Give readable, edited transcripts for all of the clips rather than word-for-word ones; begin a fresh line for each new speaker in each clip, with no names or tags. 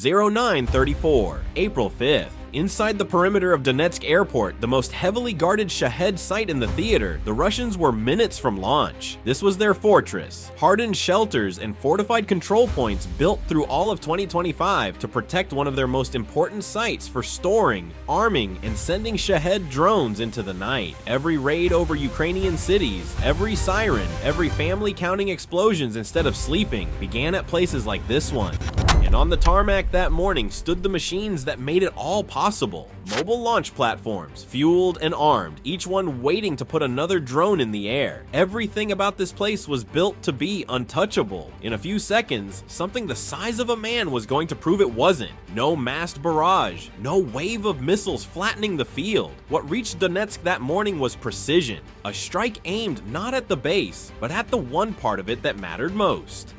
0934, April 5th. Inside the perimeter of Donetsk Airport, the most heavily guarded Shahed site in the theater, the Russians were minutes from launch. This was their fortress, hardened shelters and fortified control points built through all of 2025 to protect one of their most important sites for storing, arming, and sending Shahed drones into the night. Every raid over Ukrainian cities, every siren, every family counting explosions instead of sleeping began at places like this one. And on the tarmac that morning stood the machines that made it all possible. Mobile launch platforms, fueled and armed, each one waiting to put another drone in the air. Everything about this place was built to be untouchable. In a few seconds, something the size of a man was going to prove it wasn't. No massed barrage, no wave of missiles flattening the field. What reached Donetsk that morning was precision. A strike aimed not at the base, but at the one part of it that mattered most.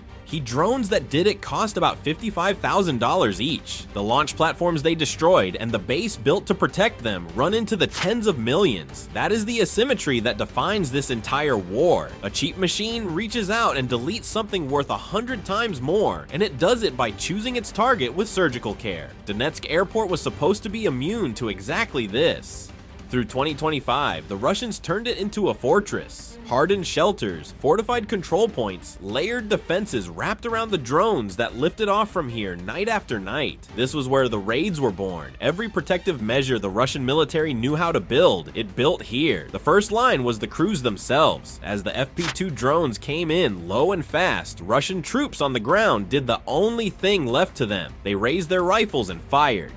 Drones that did it cost about $55,000 each. The launch platforms they destroyed and the base built to protect them run into the tens of millions. That is the asymmetry that defines this entire war. A cheap machine reaches out and deletes something worth 100 times more, and it does it by choosing its target with surgical care. Donetsk Airport was supposed to be immune to exactly this. Through 2025, the Russians turned it into a fortress. Hardened shelters, fortified control points, layered defenses wrapped around the drones that lifted off from here night after night. This was where the raids were born. Every protective measure the Russian military knew how to build, it built here. The first line was the crews themselves. As the FP2 drones came in low and fast, Russian troops on the ground did the only thing left to them. They raised their rifles and fired.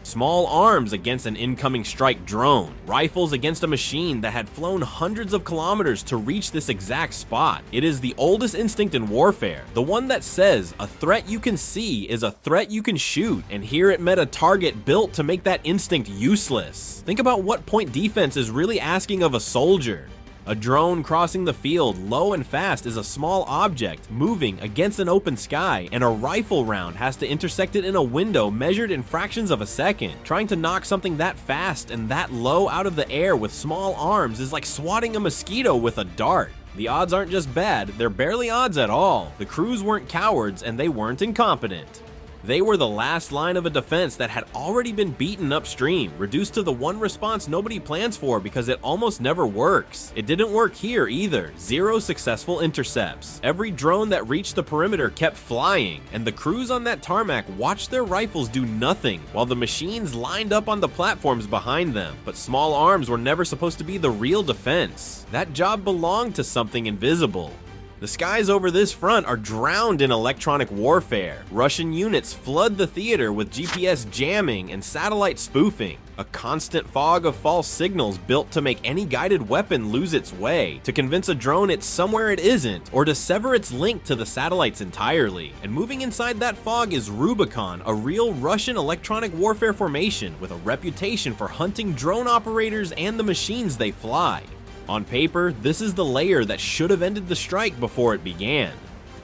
Small arms against an incoming strike drone, rifles against a machine that had flown hundreds of kilometers to reach this exact spot. It is the oldest instinct in warfare, the one that says a threat you can see is a threat you can shoot, and here it met a target built to make that instinct useless. Think about what point defense is really asking of a soldier. A drone crossing the field low and fast is a small object moving against an open sky, and a rifle round has to intersect it in a window measured in fractions of a second. Trying to knock something that fast and that low out of the air with small arms is like swatting a mosquito with a dart. The odds aren't just bad, they're barely odds at all. The crews weren't cowards and they weren't incompetent. They were the last line of a defense that had already been beaten upstream, reduced to the one response nobody plans for because it almost never works. It didn't work here either. 0 successful intercepts. Every drone that reached the perimeter kept flying, and the crews on that tarmac watched their rifles do nothing while the machines lined up on the platforms behind them. But small arms were never supposed to be the real defense. That job belonged to something invisible. The skies over this front are drowned in electronic warfare. Russian units flood the theater with GPS jamming and satellite spoofing. A constant fog of false signals built to make any guided weapon lose its way, to convince a drone it's somewhere it isn't, or to sever its link to the satellites entirely. And moving inside that fog is Rubicon, a real Russian electronic warfare formation with a reputation for hunting drone operators and the machines they fly. On paper, this is the layer that should have ended the strike before it began.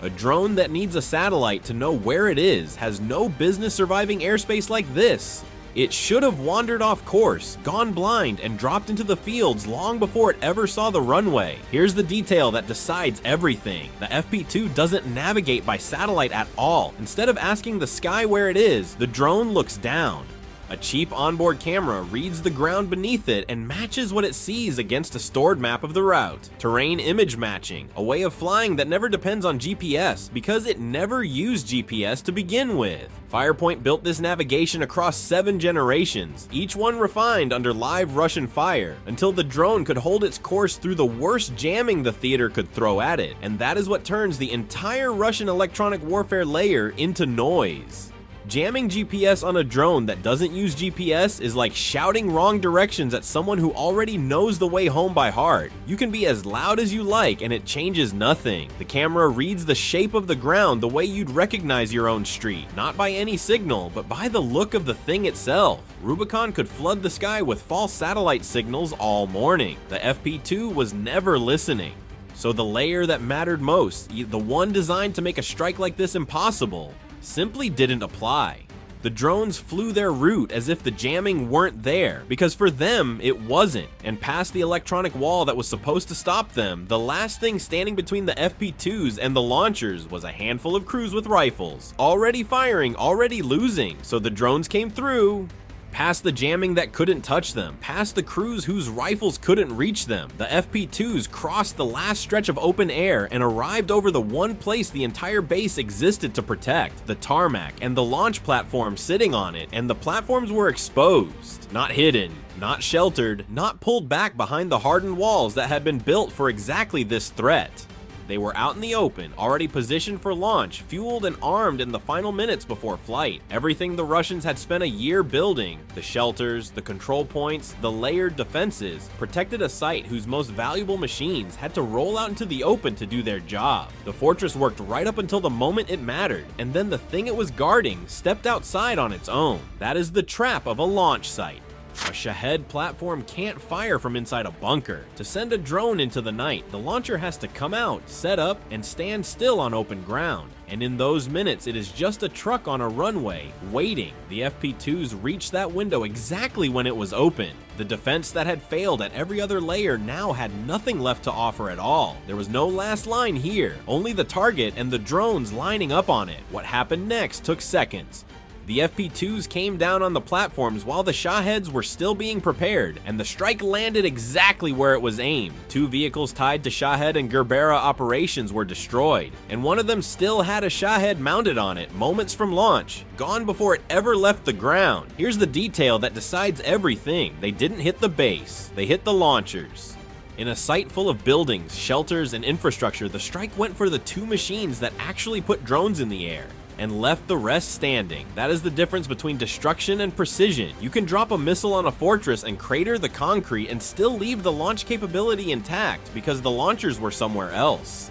A drone that needs a satellite to know where it is has no business surviving airspace like this. It should have wandered off course, gone blind, and dropped into the fields long before it ever saw the runway. Here's the detail that decides everything. The FP2 doesn't navigate by satellite at all. Instead of asking the sky where it is, the drone looks down. A cheap onboard camera reads the ground beneath it and matches what it sees against a stored map of the route. Terrain image matching, a way of flying that never depends on GPS because it never used GPS to begin with. Firepoint built this navigation across 7 generations, each one refined under live Russian fire, until the drone could hold its course through the worst jamming the theater could throw at it. And that is what turns the entire Russian electronic warfare layer into noise. Jamming GPS on a drone that doesn't use GPS is like shouting wrong directions at someone who already knows the way home by heart. You can be as loud as you like and it changes nothing. The camera reads the shape of the ground the way you'd recognize your own street, not by any signal, but by the look of the thing itself. Rubicon could flood the sky with false satellite signals all morning. The FP2 was never listening. So the layer that mattered most, the one designed to make a strike like this impossible, simply didn't apply. The drones flew their route as if the jamming weren't there, because for them, it wasn't. And past the electronic wall that was supposed to stop them, the last thing standing between the FP2s and the launchers was a handful of crews with rifles, already firing, already losing. So the drones came through, past the jamming that couldn't touch them, past the crews whose rifles couldn't reach them. The FP2s crossed the last stretch of open air and arrived over the one place the entire base existed to protect, the tarmac, and the launch platform sitting on it, and the platforms were exposed, not hidden, not sheltered, not pulled back behind the hardened walls that had been built for exactly this threat. They were out in the open, already positioned for launch, fueled and armed in the final minutes before flight. Everything the Russians had spent a year building, the shelters, the control points, the layered defenses, protected a site whose most valuable machines had to roll out into the open to do their job. The fortress worked right up until the moment it mattered, and then the thing it was guarding stepped outside on its own. That is the trap of a launch site. A Shahed platform can't fire from inside a bunker. To send a drone into the night, the launcher has to come out, set up, and stand still on open ground. And in those minutes, it is just a truck on a runway, waiting. The FP2s reached that window exactly when it was open. The defense that had failed at every other layer now had nothing left to offer at all. There was no last line here, only the target and the drones lining up on it. What happened next took seconds. The FP2s came down on the platforms while the Shaheds were still being prepared, and the strike landed exactly where it was aimed. 2 vehicles tied to Shahed and Gerbera operations were destroyed, and one of them still had a Shahed mounted on it moments from launch, gone before it ever left the ground. Here's the detail that decides everything. They didn't hit the base, they hit the launchers. In a site full of buildings, shelters, and infrastructure, the strike went for the 2 machines that actually put drones in the air, and left the rest standing. That is the difference between destruction and precision. You can drop a missile on a fortress and crater the concrete and still leave the launch capability intact because the launchers were somewhere else.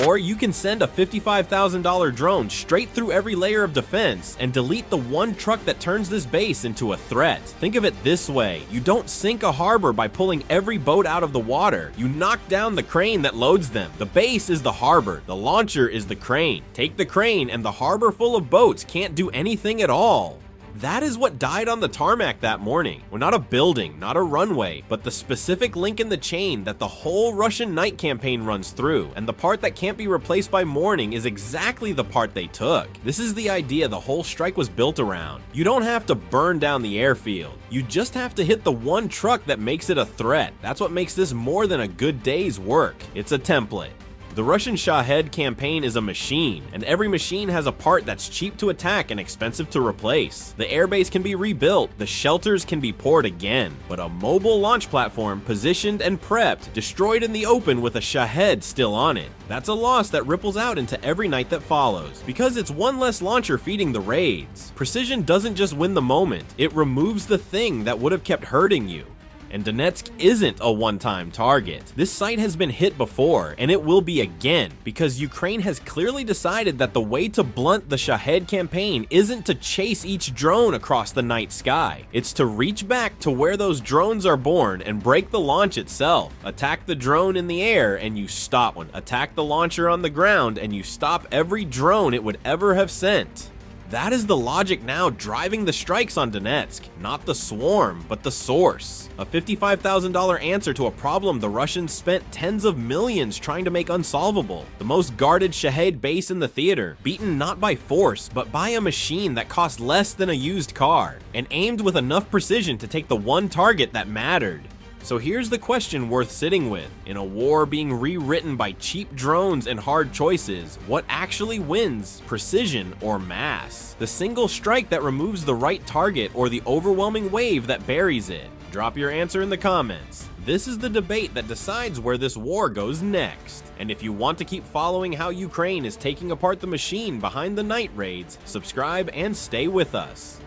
Or you can send a $55,000 drone straight through every layer of defense and delete the one truck that turns this base into a threat. Think of it this way: you don't sink a harbor by pulling every boat out of the water. You knock down the crane that loads them. The base is the harbor, the launcher is the crane. Take the crane and the harbor full of boats can't do anything at all. That is what died on the tarmac that morning. Well, not a building, not a runway, but the specific link in the chain that the whole Russian night campaign runs through. And the part that can't be replaced by morning is exactly the part they took. This is the idea the whole strike was built around. You don't have to burn down the airfield. You just have to hit the one truck that makes it a threat. That's what makes this more than a good day's work. It's a template. The Russian Shahed campaign is a machine, and every machine has a part that's cheap to attack and expensive to replace. The airbase can be rebuilt, the shelters can be poured again, but a mobile launch platform, positioned and prepped, destroyed in the open with a Shahed still on it. That's a loss that ripples out into every night that follows, because it's one less launcher feeding the raids. Precision doesn't just win the moment, it removes the thing that would have kept hurting you. And Donetsk isn't a one-time target. This site has been hit before, and it will be again, because Ukraine has clearly decided that the way to blunt the Shahed campaign isn't to chase each drone across the night sky. It's to reach back to where those drones are born and break the launch itself. Attack the drone in the air and you stop one. Attack the launcher on the ground and you stop every drone it would ever have sent. That is the logic now driving the strikes on Donetsk. Not the swarm, but the source. A $55,000 answer to a problem the Russians spent tens of millions trying to make unsolvable. The most guarded Shahed base in the theater, beaten not by force, but by a machine that cost less than a used car, and aimed with enough precision to take the one target that mattered. So here's the question worth sitting with. In a war being rewritten by cheap drones and hard choices, what actually wins, precision or mass? The single strike that removes the right target or the overwhelming wave that buries it? Drop your answer in the comments. This is the debate that decides where this war goes next. And if you want to keep following how Ukraine is taking apart the machine behind the night raids, subscribe and stay with us.